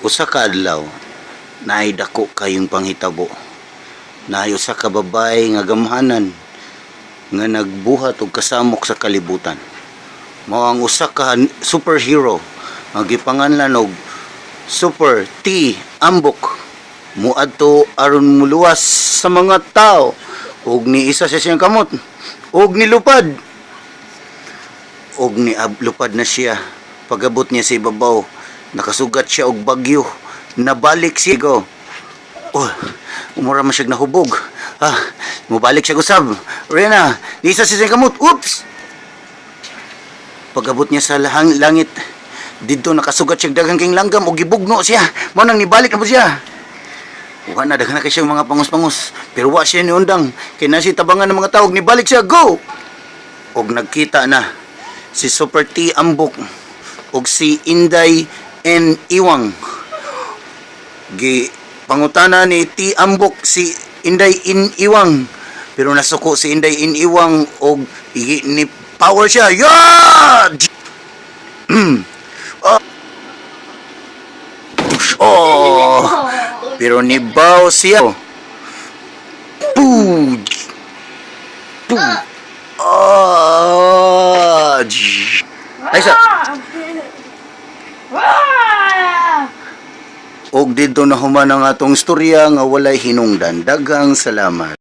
Usa ka adlaw, naay dako kayong panghitabo. Naay usa ka babay nga gamhanan nga nagbuhat og kasamok sa kalibutan. Mao ang usa ka superhero nga gipanganlan og Super T Ambok. Muadto aron muluwas sa mga tao ug niisa sa siyang kamot ug nilupad. Og niablupad na siya. Pagabot niya sa ibabaw, nakasugat siya og bagyo. Nabalik siya ko. Oh, umura man siya nahubog. Mubalik siya gusab. Rena, isa siya kamot. Oops! Pagabot niya sa langit, dito nakasugat siya daghang king langgam o gibugno siya. Mao nang nibalik na po siya. Wa na daghan na kay siya mga pangus-pangus. Pero wa siya niundang. Kay nasi tabangan ng mga tao, nibalik siya. Go! Og nagkita na si Super T Ambok og si Inday N Iwang. Pangutana ni T Ambok si Inday N Iwang, pero nasuko si Inday N Iwang og ni power siya. Yeah! Oh! Pero nibaw siya. Poo! Poo! Ay sa og dito na human ang atong istorya nga walay hinungdan. Daghang salamat.